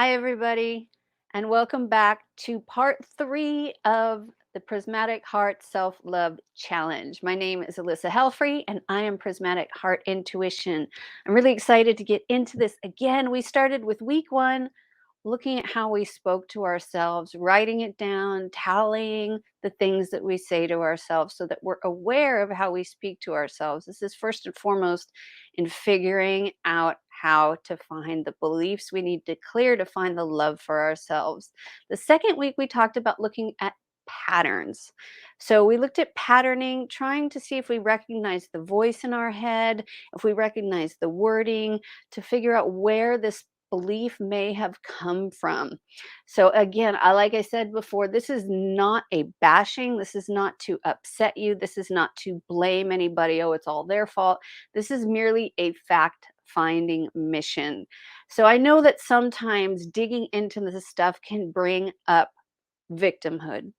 Hi, everybody, and welcome back to part 3 of the Prismatic Heart Self-Love Challenge. My name is Elissa Helfrey, and I am Prismatic Heart Intuition. I'm really excited to get into this again. We started with week 1, looking at how we spoke to ourselves, writing it down, tallying the things that we say to ourselves so that we're aware of how we speak to ourselves. This is first and foremost in figuring out how to find the beliefs we need to clear to find the love for ourselves. The second week, we talked about looking at patterns. So we looked at patterning, trying to see if we recognize the voice in our head, if we recognize the wording, to figure out where this belief may have come from. So again, like I said before, this is not a bashing. This is not to upset you. This is not to blame anybody. Oh, it's all their fault. This is merely a fact finding mission. So I know that sometimes digging into this stuff can bring up victimhood.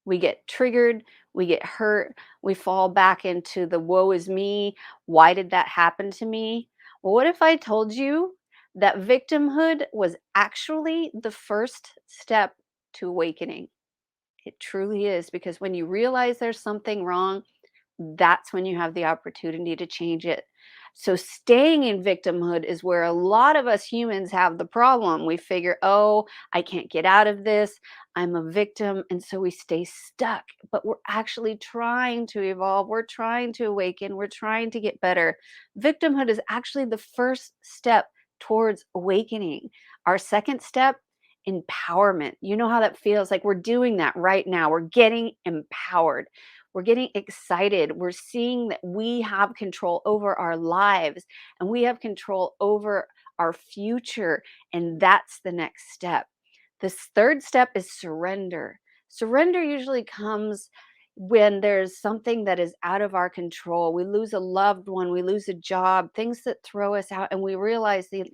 We get triggered, we get hurt, we fall back into the woe is me. Why did that happen to me? Well, what if I told you that victimhood was actually the first step to awakening? It truly is, because when you realize there's something wrong, that's when you have the opportunity to change it. So staying in victimhood is where a lot of us humans have the problem. We figure, oh, I can't get out of this. I'm a victim. And so we stay stuck. But we're actually trying to evolve. We're trying to awaken. We're trying to get better. Victimhood is actually the first step towards awakening. Our second step, empowerment. You know how that feels like we're doing that right now. We're getting empowered. We're getting excited. We're seeing that we have control over our lives and we have control over our future. And that's the next step. This third step is surrender. Surrender usually comes when there's something that is out of our control. We lose a loved one, we lose a job, things that throw us out, and we realize that,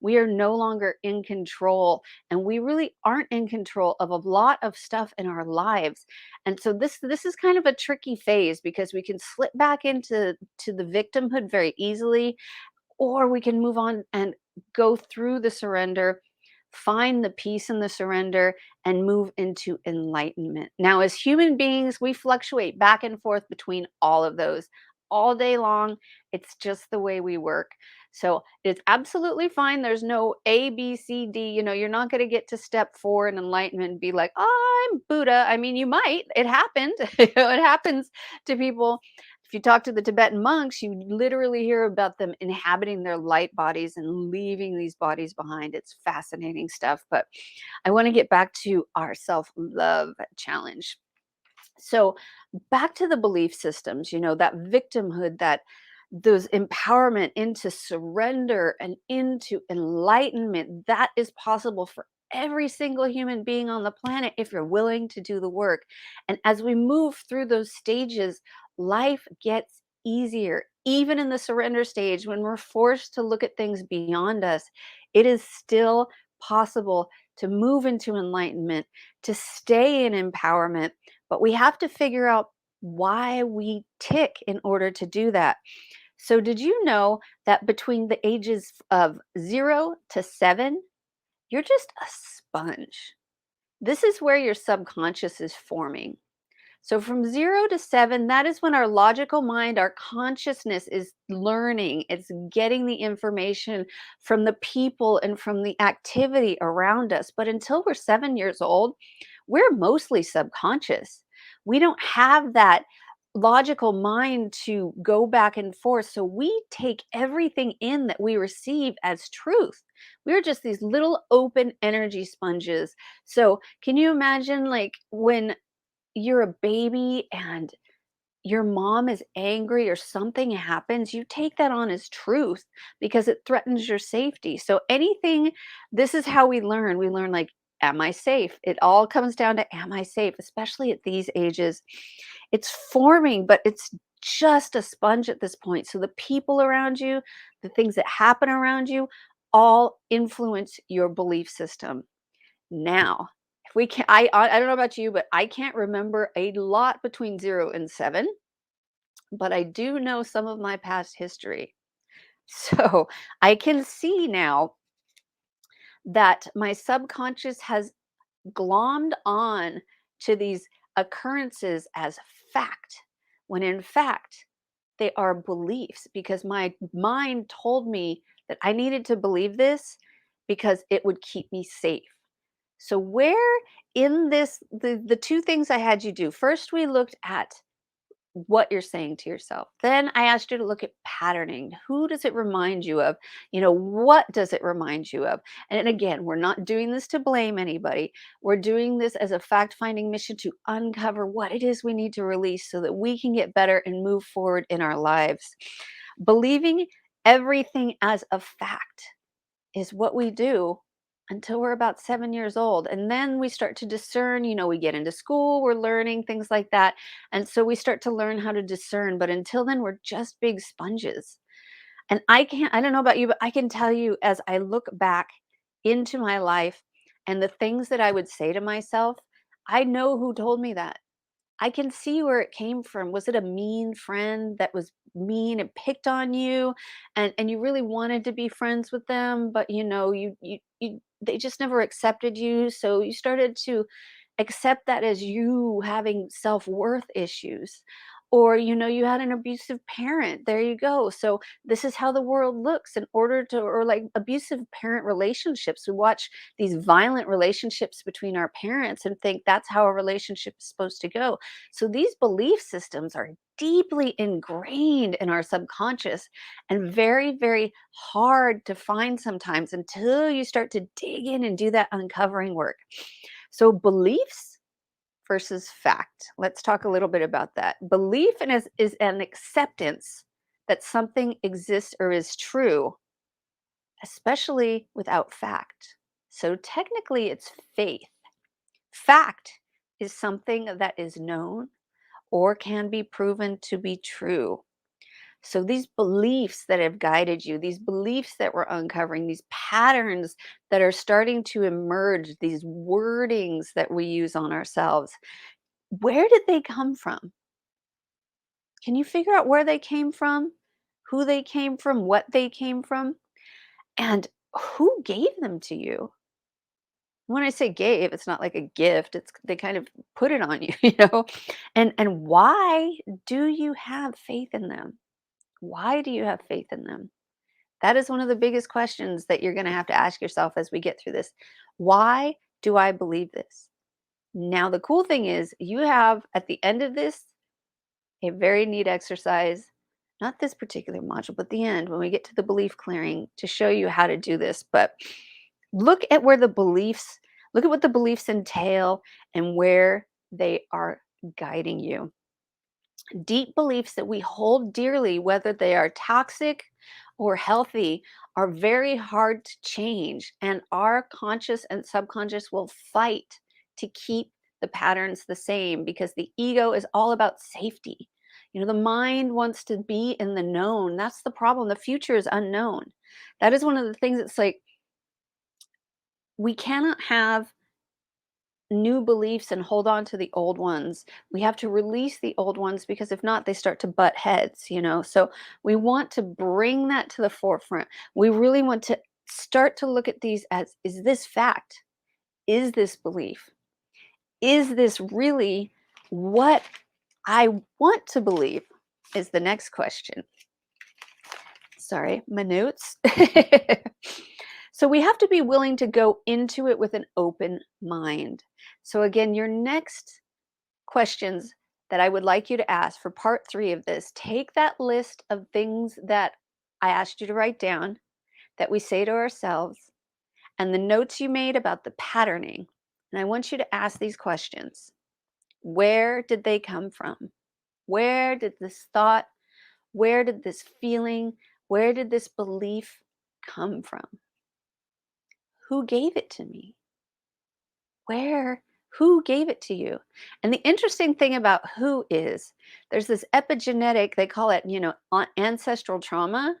we are no longer in control, and we really aren't in control of a lot of stuff in our lives. And so this is kind of a tricky phase, because we can slip back into the victimhood very easily, or we can move on and go through the surrender, find the peace in the surrender, and move into enlightenment. Now, as human beings, we fluctuate back and forth between all of those all day long. It's just the way we work. So it's absolutely fine. There's no A, B, C, D. You're not going to get to step 4 in enlightenment and be like, oh, I'm Buddha. I mean, you might. It happened. It happens to people. If you talk to the Tibetan monks, you literally hear about them inhabiting their light bodies and leaving these bodies behind. It's fascinating stuff. But I want to get back to our self-love challenge. So back to the belief systems, that victimhood, that those empowerment into surrender and into enlightenment, that is possible for every single human being on the planet if you're willing to do the work. And as we move through those stages, life gets easier. Even in the surrender stage, when we're forced to look at things beyond us, it is still possible to move into enlightenment, to stay in empowerment. But we have to figure out why we tick in order to do that. So, did you know that between the ages of 0 to 7, you're just a sponge? This is where your subconscious is forming. So from 0 to 7, that is when our logical mind, our consciousness is learning. It's getting the information from the people and from the activity around us. But until we're 7 years old, we're mostly subconscious. We don't have that logical mind to go back and forth. So we take everything in that we receive as truth. We're just these little open energy sponges. So can you imagine, like, when you're a baby and your mom is angry or something happens, you take that on as truth because it threatens your safety. So anything, this is how we learn. We learn, like, am I safe? It all comes down to, am I safe? Especially at these ages. It's forming, but it's just a sponge at this point. So the people around you, the things that happen around you, all influence your belief system. Now, if we can, I don't know about you, but I can't remember a lot between 0 and 7, but I do know some of my past history. So I can see now that my subconscious has glommed on to these occurrences as fact, when in fact they are beliefs, because my mind told me that I needed to believe this because it would keep me safe. So where in this, the two things I had you do, first we looked at what you're saying to yourself. Then I asked you to look at patterning. Who does it remind you of? What does it remind you of? And again, we're not doing this to blame anybody. We're doing this as a fact finding mission to uncover what it is we need to release so that we can get better and move forward in our lives. Believing everything as a fact is what we do until we're about 7 years old. And then we start to discern, we get into school, we're learning things like that. And so we start to learn how to discern. But until then, we're just big sponges. And I don't know about you, but I can tell you as I look back into my life and the things that I would say to myself, I know who told me that. I can see where it came from. Was it a mean friend that was mean and picked on you, and you really wanted to be friends with them, but you they just never accepted you, so you started to accept that as you having self-worth issues. Or you had an abusive parent. There you go. So this is how the world looks in order to, or like abusive parent relationships. We watch these violent relationships between our parents and think that's how a relationship is supposed to go. So these belief systems are deeply ingrained in our subconscious and very, very hard to find sometimes until you start to dig in and do that uncovering work. So beliefs versus fact. Let's talk a little bit about that. Belief is an acceptance that something exists or is true, especially without fact. So technically, it's faith. Fact is something that is known or can be proven to be true. So these beliefs that have guided you, these beliefs that we're uncovering, these patterns that are starting to emerge, these wordings that we use on ourselves, where did they come from? Can you figure out where they came from? Who they came from? What they came from? And who gave them to you? When I say gave, it's not like a gift. It's they kind of put it on you, And why do you have faith in them? Why do you have faith in them? That is one of the biggest questions that you're going to have to ask yourself as we get through this. Why do I believe this? Now, the cool thing is, you have at the end of this a very neat exercise, not this particular module, but the end when we get to the belief clearing to show you how to do this. But look at look at what the beliefs entail and where they are guiding you. Deep beliefs that we hold dearly, whether they are toxic or healthy, are very hard to change. And our conscious and subconscious will fight to keep the patterns the same because the ego is all about safety. The mind wants to be in the known. That's the problem. The future is unknown. That is one of the things. It's like we cannot have new beliefs and hold on to the old ones. We have to release the old ones because if not, they start to butt heads. So we want to bring that to the forefront. We really want to start to look at these as, is this fact? Is this belief? Is this really what I want to believe? Is the next question. Sorry, my notes. So we have to be willing to go into it with an open mind. So again, your next questions that I would like you to ask for part 3 of this, take that list of things that I asked you to write down that we say to ourselves and the notes you made about the patterning. And I want you to ask these questions. Where did they come from? Where did this thought, where did this feeling, where did this belief come from? Who gave it to me? Where? Who gave it to you? And the interesting thing about who is, there's this epigenetic, they call it, ancestral trauma,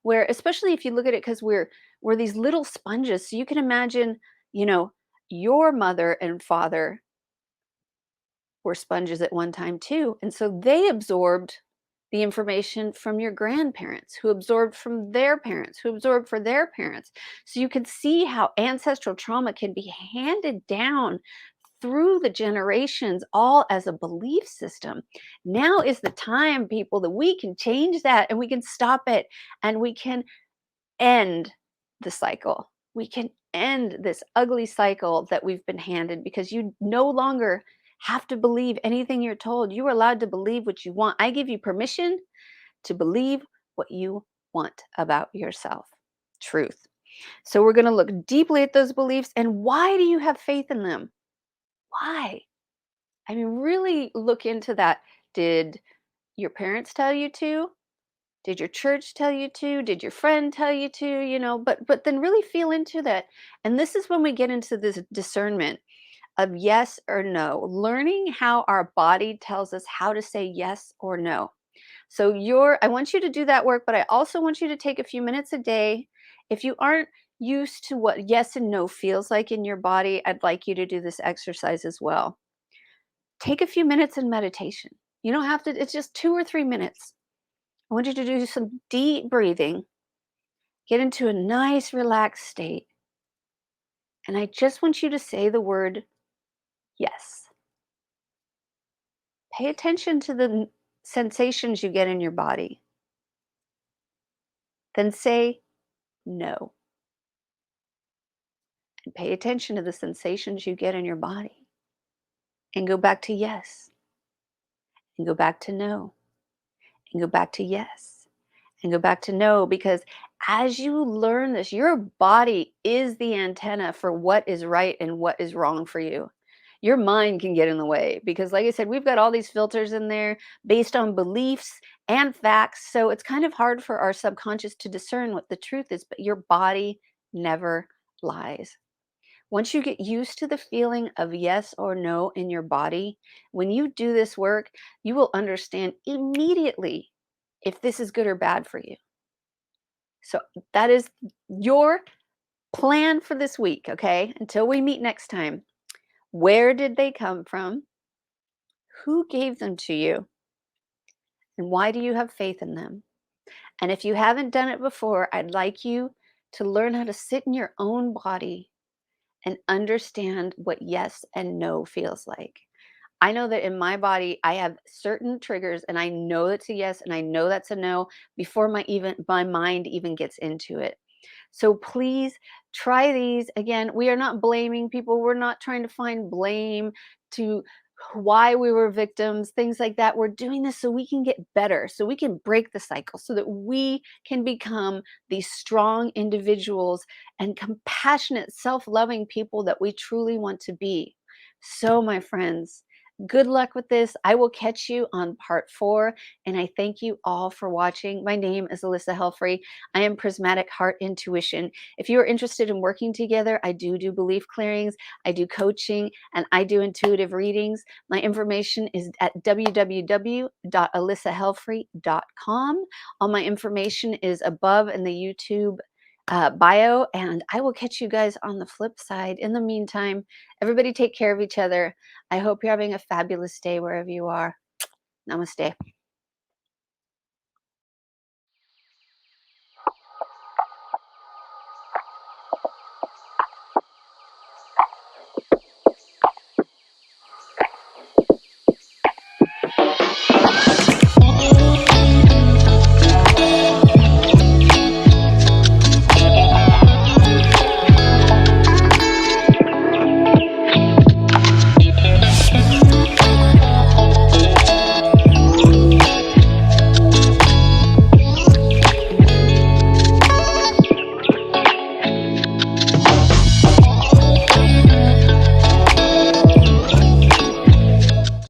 where especially if you look at it, because we're these little sponges. So you can imagine, you know, your mother and father were sponges at one time too. And so they absorbed the information from your grandparents, who absorbed from their parents, who absorbed for their parents. So you can see how ancestral trauma can be handed down through the generations, all as a belief system. Now is the time, people, that we can change that and we can stop it and we can end the cycle. We can end this ugly cycle that we've been handed, because you no longer have to believe anything you're told. You are allowed to believe what you want. I give you permission to believe what you want about yourself. Truth. So we're going to look deeply at those beliefs and why do you have faith in them? Why? I mean, really look into that. Did your parents tell you to? Did your church tell you to? Did your friend tell you to? But then really feel into that. And this is when we get into this discernment of yes or no, learning how our body tells us how to say yes or no. So I want you to do that work, but I also want you to take a few minutes a day. If you aren't used to what yes and no feels like in your body, I'd like you to do this exercise as well. Take a few minutes in meditation. You don't have to, it's just 2 or 3 minutes. I want you to do some deep breathing, get into a nice, relaxed state. And I just want you to say the word yes. Pay attention to the sensations you get in your body. Then say no. And pay attention to the sensations you get in your body. And go back to yes. And go back to no. And go back to yes. And go back to no, because as you learn this, your body is the antenna for what is right and what is wrong for you. Your mind can get in the way because, like I said, we've got all these filters in there based on beliefs and facts. So it's kind of hard for our subconscious to discern what the truth is, but your body never lies. Once you get used to the feeling of yes or no in your body, when you do this work, you will understand immediately if this is good or bad for you. So that is your plan for this week, okay? Until we meet next time. Where did they come from? Who gave them to you? And why do you have faith in them? And if you haven't done it before, I'd like you to learn how to sit in your own body and understand what yes and no feels like. I know that in my body, I have certain triggers and I know that's a yes and I know that's a no before my mind even gets into it. So please try these. Again, we are not blaming people. We're not trying to find blame to why we were victims, things like that. We're doing this so we can get better, so we can break the cycle, so that we can become these strong individuals and compassionate, self-loving people that we truly want to be. So, my friends, good luck with this. I will catch you on part 4, and I thank you all for watching. My name is Elissa Helfrey. I am Prismatic Heart Intuition. If you are interested in working together, I do belief clearings, I do coaching, and I do intuitive readings. My information is at www.elissahelfrey.com. All my information is above in the YouTube bio, and I will catch you guys on the flip side. In the meantime, everybody take care of each other. I hope you're having a fabulous day wherever you are. Namaste.